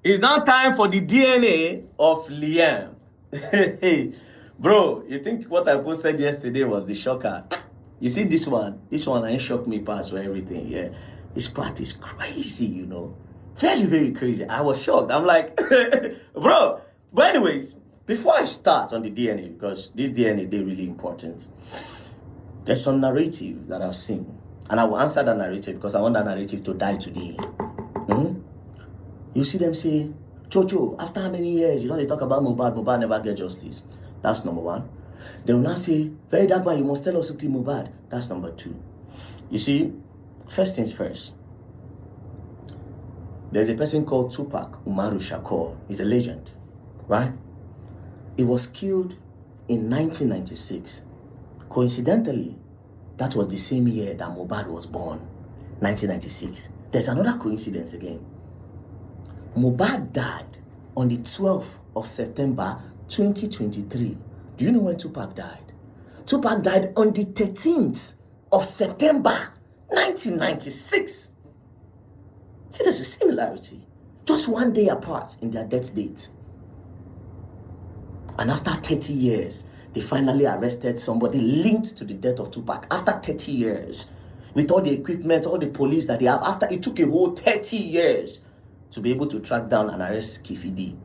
It's now time for the DNA of Liam. Hey, bro, you think what I posted yesterday was the shocker? You see this one? This one ain't shocked me past for everything. Yeah, this part is crazy, you know. Very, very crazy. I was shocked. I'm like, bro. But anyways, before I start on the DNA, because this DNA is really important, there's some narrative that I've seen. And I will answer that narrative because I want that narrative to die today. You see them say, Chocho, after how many years, you know, they talk about Mohbad never get justice. That's number one. They will now say, Varydarkblackman, you must tell us who killed Mohbad. That's number two. You see, first things first. There's a person called Tupac Umaru Shakur. He's a legend, right? He was killed in 1996. Coincidentally, that was the same year that Mohbad was born, 1996. There's another coincidence again. Mohbad died on the 12th of September 2023. Do you know when Tupac died? Tupac died on the 13th of September 1996. See, there's a similarity. Just one day apart in their death dates. And after 30 years, they finally arrested somebody linked to the death of Tupac. After 30 years, with all the equipment, all the police that they have, after it took a whole 30 years to be able to track down and arrest Kifidi.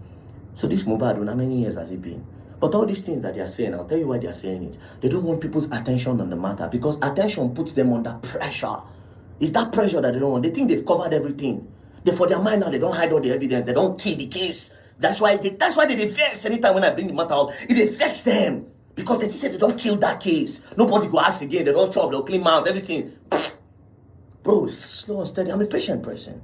So this Mohbad, how many years has it been? But all these things that they are saying, I'll tell you why they are saying it. They don't want people's attention on the matter because attention puts them under pressure. It's that pressure that they don't want. They think they've covered everything. For their mind now, they don't hide all the evidence. They don't kill the case. That's why they vex anytime when I bring the matter out. It affects them because they say they don't kill that case. Nobody go ask again. They don't chop. They'll clean mouths. Everything. Bro, slow and steady. I'm a patient person.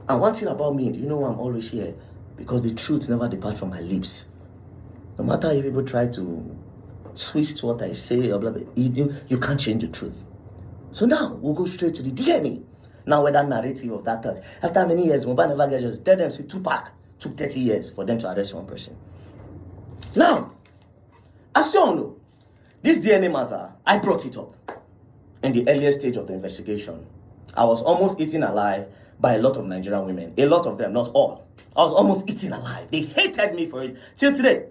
And one thing about me, do you know why I'm always here? Because the truth never departs from my lips. No matter if people try to twist what I say or blah, blah, you can't change the truth. So now, we'll go straight to the DNA. Now, with that narrative of that thought, after many years, Mohbad never get justice. Tell them, see, Tupac took 30 years for them to arrest one person. Now, as you all know, this DNA matter, I brought it up in the earliest stage of the investigation. I was almost eaten alive by a lot of Nigerian women. A lot of them, not all. I was almost eaten alive. They hated me for it till today.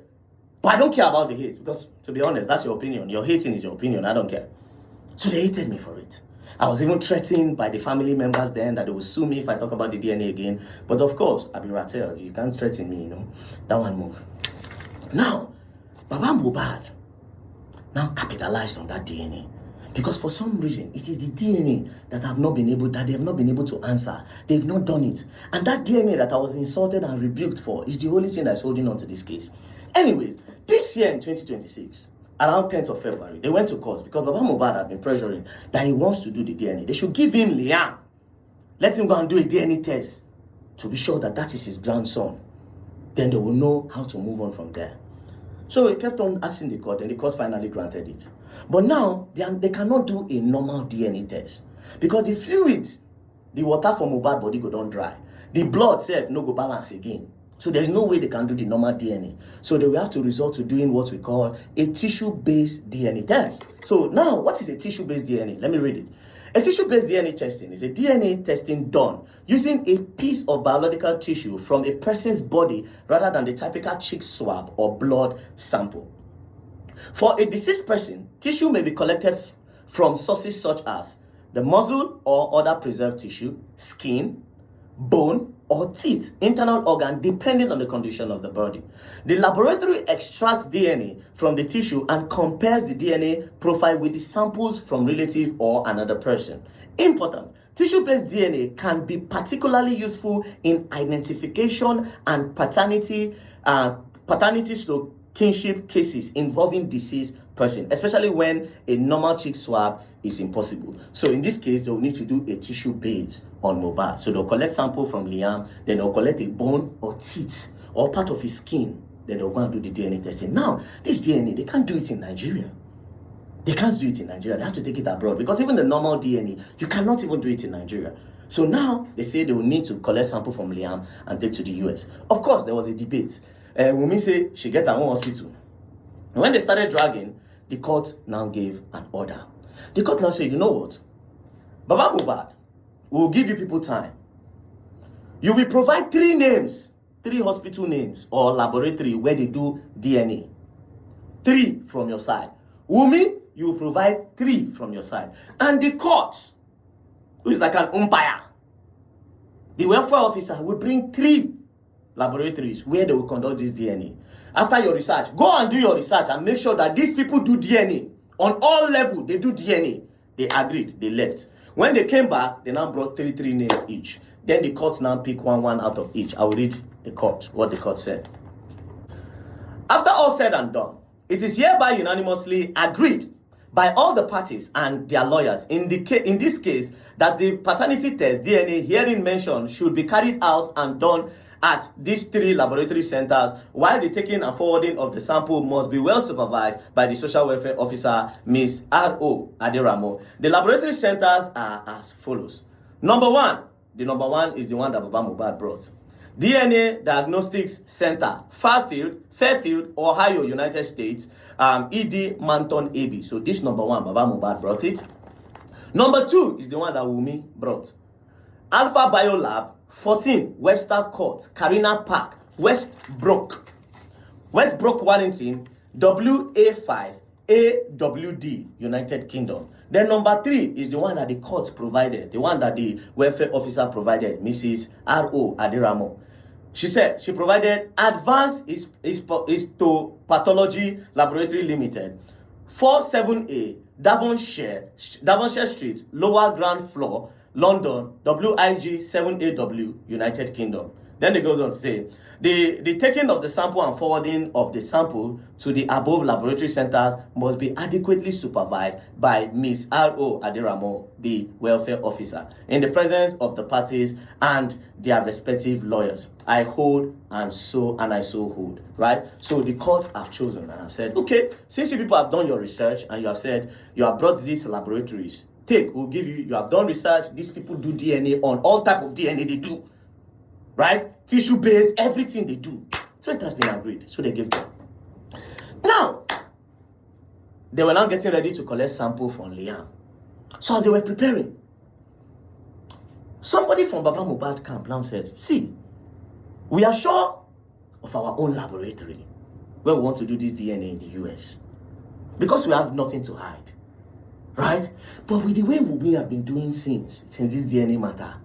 But I don't care about the hate because, to be honest, that's your opinion. Your hating is your opinion. I don't care. So they hated me for it. I was even threatened by the family members then that they would sue me if I talk about the DNA again. But of course, I'll be Ratel. You can't threaten me, you know. That one move. Now, Baba Mohbad now capitalized on that DNA. Because for some reason, it is the DNA that they have not been able to answer. They've not done it. And that DNA that I was insulted and rebuked for is the only thing that's holding on to this case. Anyways, this year in 2026, around 10th of February, they went to court because Baba Mohbad had been pressuring that he wants to do the DNA. They should give him Liam. Let him go and do a DNA test to be sure that that is his grandson. Then they will know how to move on from there. So he kept on asking the court, and the court finally granted it. But now, they cannot do a normal DNA test. Because the fluid, the water from Mohbad body go down dry. The blood self no go balance again. So there's no way they can do the normal DNA. So they will have to resort to doing what we call a tissue-based DNA test. So now, what is a tissue-based DNA? Let me read it. A tissue-based DNA testing is a DNA testing done using a piece of biological tissue from a person's body rather than the typical cheek swab or blood sample. For a deceased person, tissue may be collected from sources such as the muscle or other preserved tissue, skin, bone, or teeth, internal organ, depending on the condition of the body. The laboratory extracts DNA from the tissue and compares the DNA profile with the samples from relative or another person. Important. Tissue-based DNA can be particularly useful in identification and paternity kinship cases involving deceased person, especially when a normal cheek swab is impossible. So in this case, they'll need to do a tissue based on Mohbad. So they'll collect sample from Liam, then they'll collect a bone or teeth or part of his skin, then they'll go and do the DNA testing. Now, this DNA, they can't do it in Nigeria. They can't do it in Nigeria. They have to take it abroad because even the normal DNA, you cannot even do it in Nigeria. So now they say they will need to collect sample from Liam and take to the US. Of course, there was a debate. Wunmi say she get her own hospital. When they started dragging, the court now gave an order. The court now said, you know what? Baba Mohbad, we'll give you people time. You will provide 3 names, 3 hospital names or laboratory where they do DNA. 3 from your side. Wumi, you will provide 3 from your side. And the court, who is like an umpire, the welfare officer will bring 3 laboratories where they will conduct this DNA. After your research, go and do your research and make sure that these people do DNA. On all levels, they do DNA. They agreed, they left. When they came back, they now brought 3 names each. Then the court now pick one out of each. I will read the court, what the court said. After all said and done, it is hereby unanimously agreed by all the parties and their lawyers in this case that the paternity test DNA herein mentioned should be carried out and done at these 3 laboratory centers, while the taking and forwarding of the sample must be well supervised by the social welfare officer, Ms. R.O. Aderamo. The laboratory centers are as follows. Number 1, the number 1 is the one that Baba Mohbad brought. DNA Diagnostics Center, Fairfield, Ohio, United States, ED Manton AB. So this number 1, Baba Mohbad brought it. Number 2 is the one that Wumi brought. Alpha Biolab, 14 Webster Court, Carina Park, Westbrook, Warrington, WA5 AWD, United Kingdom. Then number 3 is the one that the court provided, the one that the welfare officer provided, Mrs. R.O. Aderamo. She said she provided Advanced Histopathology Laboratory Limited, 47A Devonshire Street, lower ground floor, London, WIG 7AW, United Kingdom. Then it goes on to say, the taking of the sample and forwarding of the sample to the above laboratory centers must be adequately supervised by Ms. R.O. Aderamo, the welfare officer, in the presence of the parties and their respective lawyers. I hold and so hold, right? So the courts have chosen and have said, okay, since you people have done your research and you have said you have brought these laboratories, we'll give you have done research, these people do DNA on all type of DNA they do. Right? Tissue based, everything they do. So it has been agreed. So they gave them. Now, they were now getting ready to collect sample from Liam. So as they were preparing, somebody from Baba Mohbad camp now said, see, we are sure of our own laboratory where we want to do this DNA in the US. Because we have nothing to hide. Right? But with the way we have been doing since this DNA matter,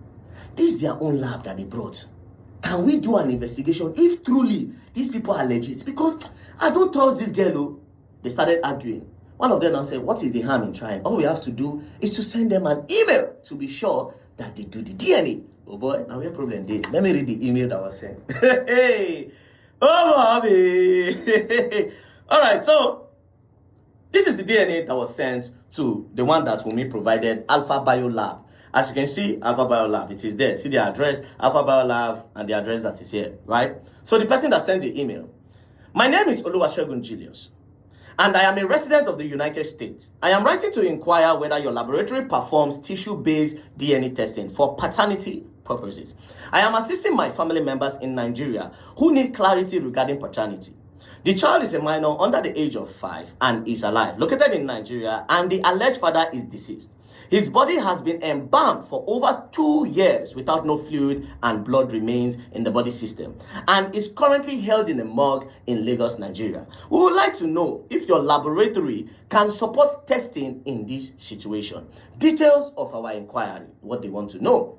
this is their own lab that they brought. Can we do an investigation if truly these people are legit? Because I don't trust this girl. Oh. They started arguing. One of them now said, what is the harm in trying? All we have to do is to send them an email to be sure that they do the DNA. Oh boy, now we have a problem there. Let me read the email that was sent. Hey! Oh, mommy! All right, so this is the DNA that was sent to the one that Wumi provided, Alpha Biolab. As you can see, Alpha Biolab, it is there. See the address, Alpha Biolab, and the address that is here, right? So the person that sent the email, my name is Oluwasegun Julius, and I am a resident of the United States. I am writing to inquire whether your laboratory performs tissue-based DNA testing for paternity purposes. I am assisting my family members in Nigeria who need clarity regarding paternity. The child is a minor under the age of 5 and is alive, located in Nigeria, and the alleged father is deceased. His body has been embalmed for over 2 years without no fluid and blood remains in the body system and is currently held in a morgue in Lagos, Nigeria. We would like to know if your laboratory can support testing in this situation. Details of our inquiry, what they want to know.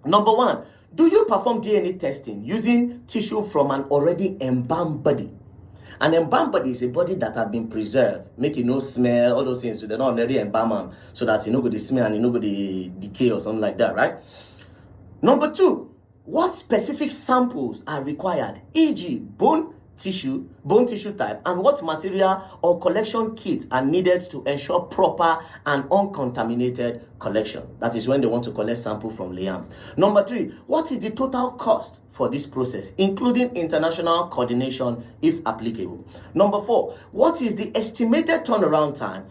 Number 1, do you perform DNA testing using tissue from an already embalmed body? An embalmed body is a body that has been preserved, make it no smell, all those things. So they're not already embalmed so that you know the smell and you know the decay or something like that, right? Number 2, what specific samples are required, e.g. bone tissue type, and what material or collection kits are needed to ensure proper and uncontaminated collection? That is when they want to collect sample from Liam. Number 3, what is the total cost for this process, including international coordination if applicable? Number 4, what is the estimated turnaround time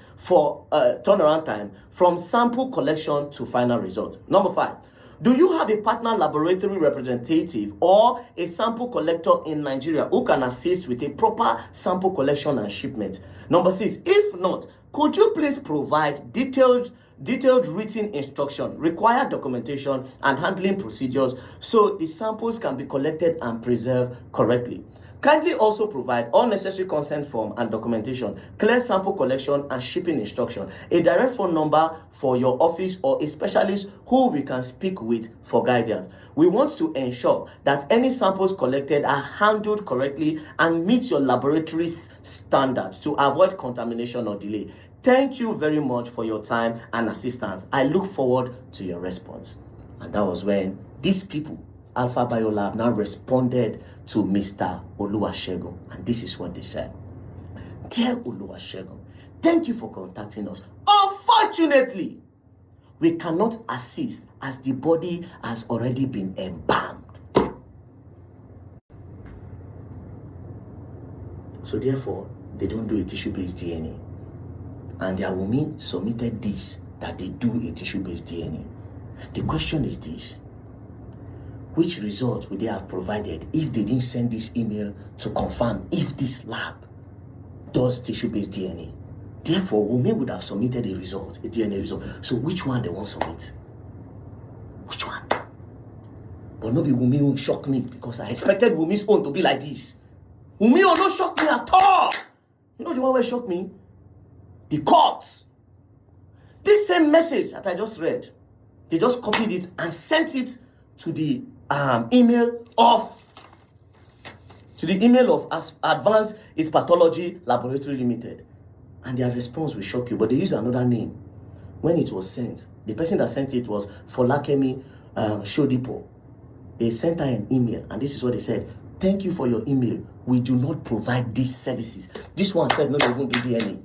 from sample collection to final result? Number 5, do you have a partner laboratory representative or a sample collector in Nigeria who can assist with a proper sample collection and shipment? Number 6, if not, could you please provide detailed detailed written instruction, required documentation, and handling procedures so the samples can be collected and preserved correctly. Kindly also provide all necessary consent form and documentation, clear sample collection and shipping instruction, a direct phone number for your office or a specialist who we can speak with for guidance. We want to ensure that any samples collected are handled correctly and meet your laboratory's standards to avoid contamination or delay. Thank you very much for your time and assistance. I look forward to your response. And that was when these people, Alpha Biolab, now responded to Mr. Oluwasegun, and this is what they said. Dear Oluwasegun, thank you for contacting us. Unfortunately, we cannot assist as the body has already been embalmed. So therefore, they don't do a tissue-based DNA. And their Wunmi submitted this, that they do a tissue-based DNA. The question is this: which result would they have provided if they didn't send this email to confirm if this lab does tissue-based DNA? Therefore, Wunmi would have submitted a result, a DNA result. So which one they won't submit? Which one? But no be Wunmi won't shock me, because I expected Wunmi's own to be like this. Wunmi will not shock me at all. You know the one where shocked me? The courts. This same message that I just read, they just copied it and sent it to the email of Advanced Histopathology Laboratory Limited, and their response will shock you. But they used another name when it was sent. The person that sent it was Folakemi Shodipo. They sent her an email, and this is what they said: thank you for your email. We do not provide these services. This one said no, they won't do DNA.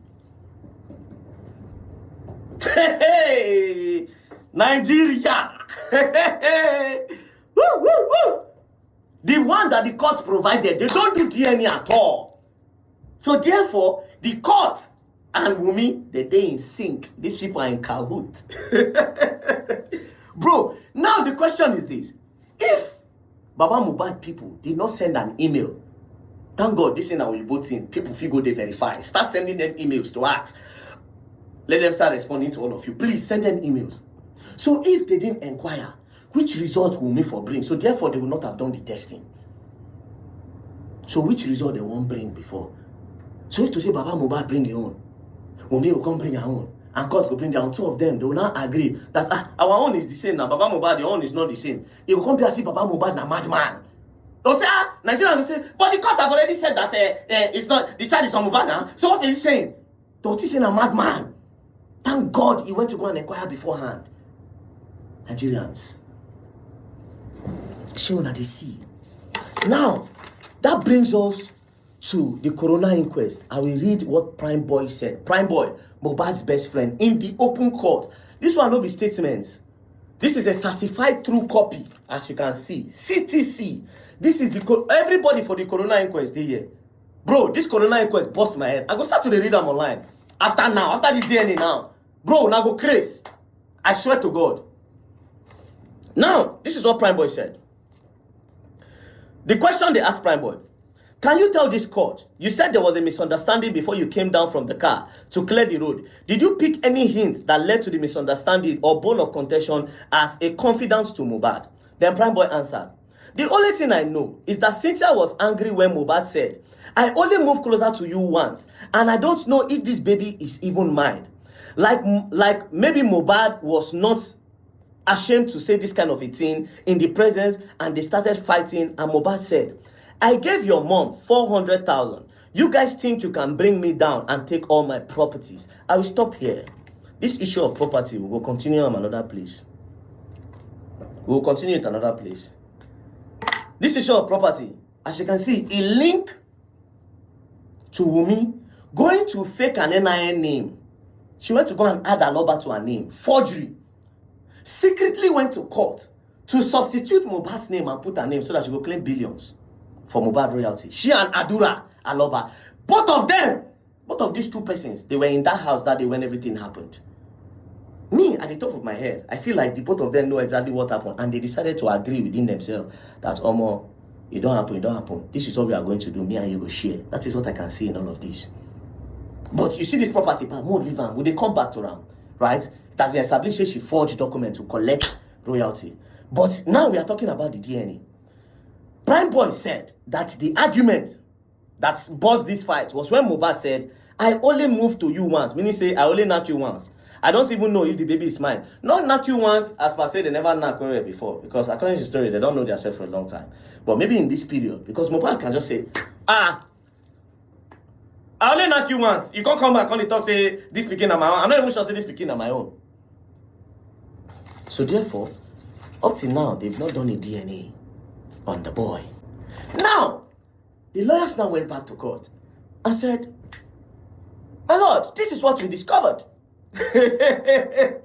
Hey, Nigeria. Woo, woo, woo. The one that the courts provided, they don't do DNA at all. So therefore, the court and Wunmi, they in sync. These people are in cahoot. Bro, now the question is this: if Baba Mohbad people did not send an email, thank God this is our thing, people feel go they verify. Start sending them emails to ask. Let them start responding to all of you. Please send them emails. So if they didn't inquire, which result will Wunmi for bring? So therefore, they will not have done the testing. So which result they won't bring before? So if to say Baba Mohbad bring your own, Wunmi will come bring her own, and courts will bring their own. Two of them, they will not agree that our own is the same. Now Baba Mohbad, your own is not the same. It will come be as if Baba Mohbad na madman. They'll say, Nigeria will say, but the court have already said that it's not, the child is on Mohbad now. So what is he saying? Don't he say a madman? Thank God he went to go and inquire beforehand. Nigerians, she wanna see. Now, that brings us to the Corona inquest. I will read what Prime Boy said. Prime Boy, Mohbad's best friend, in the open court. This one no be statements. This is a certified true copy, as you can see. CTC. This is everybody for the Corona inquest they here. Bro, this Corona inquest bust my head. I go start to read them online. After this DNA now. Bro, now go crazy. I swear to God. Now, this is what Prime Boy said. The question they asked Prime Boy: can you tell this court, you said there was a misunderstanding before you came down from the car to clear the road. Did you pick any hints that led to the misunderstanding or bone of contention as a confidant to Mohbad? Then Prime Boy answered: the only thing I know is that Cynthia was angry when Mohbad said, I only moved closer to you once, and I don't know if this baby is even mine. Like maybe Mohbad was not ashamed to say this kind of a thing in the presence, and they started fighting, and Mohbad said, I gave your mom 400,000. You guys think you can bring me down and take all my properties? I will stop here. This issue of property will continue on another place. We will continue at another place. This issue of property, as you can see, a link to Wunmi going to fake an NIN name. She went to go and add Aloba to her name. Forgery. Secretly went to court to substitute Mohbad's name and put her name so that she will claim billions for Mohbad royalty. She and Adura Aloba. Both of these two persons, they were in that house that day when everything happened. Me, at the top of my head, I feel like the both of them know exactly what happened, and they decided to agree within themselves that, Omo, it don't happen. This is what we are going to do. Me and you will share. That is what I can see in all of this. But you see this property, but more leave them. Will they come back to them? Right? It has been established that she forged documents to collect royalty. But now we are talking about the DNA. Prime Boy said that the argument that buzzed this fight was when Mohbad said, I only moved to you once, meaning say, I only knock you once. I don't even know if the baby is mine. Not knock you once, as per se, they never knock before. Because according to the story, they don't know themselves for a long time. But maybe in this period, because Mohbad can just say, I only knock you once. You can't come back and talk, say, this pikin on my own. I'm not even sure say this pikin on my own. So therefore, up till now, they've not done a DNA on the boy. Now, the lawyers now went back to court and said, my lord, this is what we discovered. This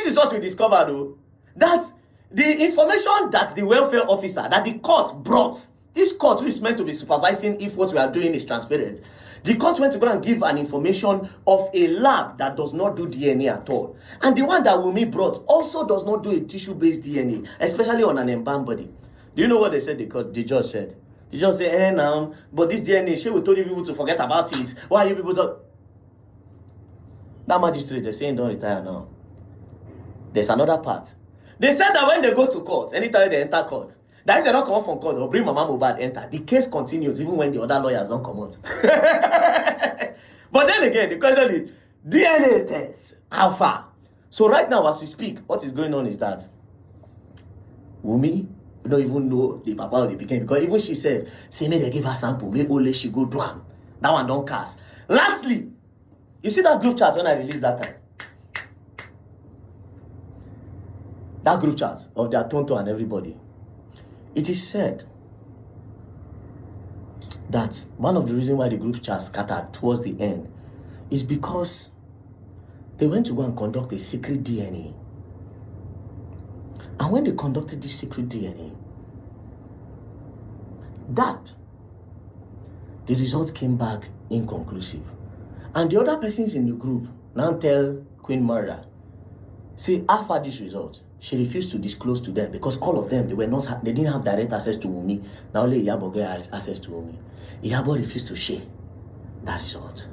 is what we discovered, though. That the information that the welfare officer, that the court brought, this court who is meant to be supervising if what we are doing is transparent, the court went to go and give an information of a lab that does not do DNA at all. And the one that Wunmi brought also does not do a tissue-based DNA, especially on an embalmed body. Do you know what they said? The judge said? The judge said, now, but this DNA, she will tell you people to forget about it. Why you people don't? That magistrate, they're saying don't retire now. There's another part. They said that when they go to court, anytime they enter court, that if they don't come out from court, they'll bring Mama Mohbad enter. The case continues even when the other lawyers don't come out. But then again, the question is, DNA test, how far? So right now, as we speak, what is going on is that Wunmi don't even know the papa of the pikin, because even she said, say, may they give her sample, maybe only she go do am. That one don't cast. Lastly, you see that group chat when I released that time? That group chat of their Tonto and everybody. It is said that one of the reasons why the group chat scattered towards the end is because they went to go and conduct a secret DNA. And when they conducted this secret DNA, the results came back inconclusive. And the other persons in the group now tell Queen Murder, see, after this result, she refused to disclose to them because all of them, they didn't have direct access to Wunmi. Now only Iyabo get access to Wunmi. Iyabo refused to share that result.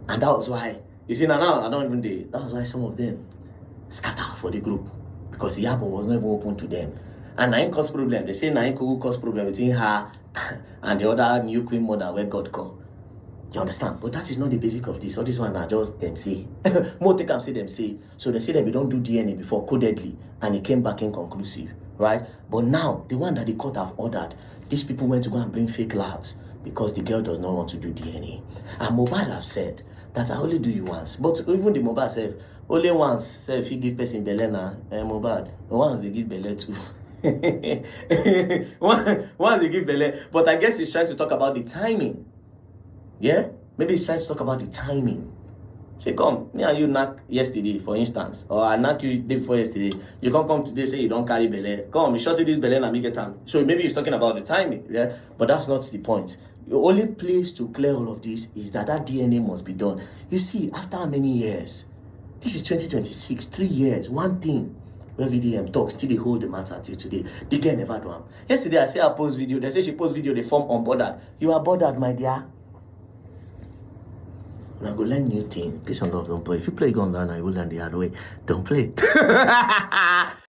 And that was why, you see, now I don't even do. That was why some of them scatter for the group. Because Iyabo was not even open to them. And Nain caused problem. They say Nain could cause problem between her and the other new Queen Mother where God called. You understand? But that is not the basic of this. All this one are just them say. More take and say them say. So they say that we don't do DNA before codedly. And it came back inconclusive. Right? But now, the one that the court have ordered, these people went to go and bring fake labs because the girl does not want to do DNA. And Mohbad have said that I only do you once. But even the Mohbad said, only once, say if you give person belle na, Mohbad. Once they give belle too. once they give belle. But I guess he's trying to talk about the timing. Yeah? Maybe he's trying to talk about the timing. Say, come, me and you knock yesterday, for instance. Or I knock you day before yesterday. You can't come today, say you don't carry belle. Come, you sure see this belle and me get time. So maybe he's talking about the timing. Yeah? But that's not the point. The only place to clear all of this is that DNA must be done. You see, after how many years? This is 2026, 3 years, one thing. Where VDM talks, still they hold the matter till today. The girl never do them. Yesterday, I see her post video. They say she post video, they form unbothered. You are bothered, my dear. And I go learn new thing. Peace and love, don't play. If you play gun down, I will learn the hard way. Don't play.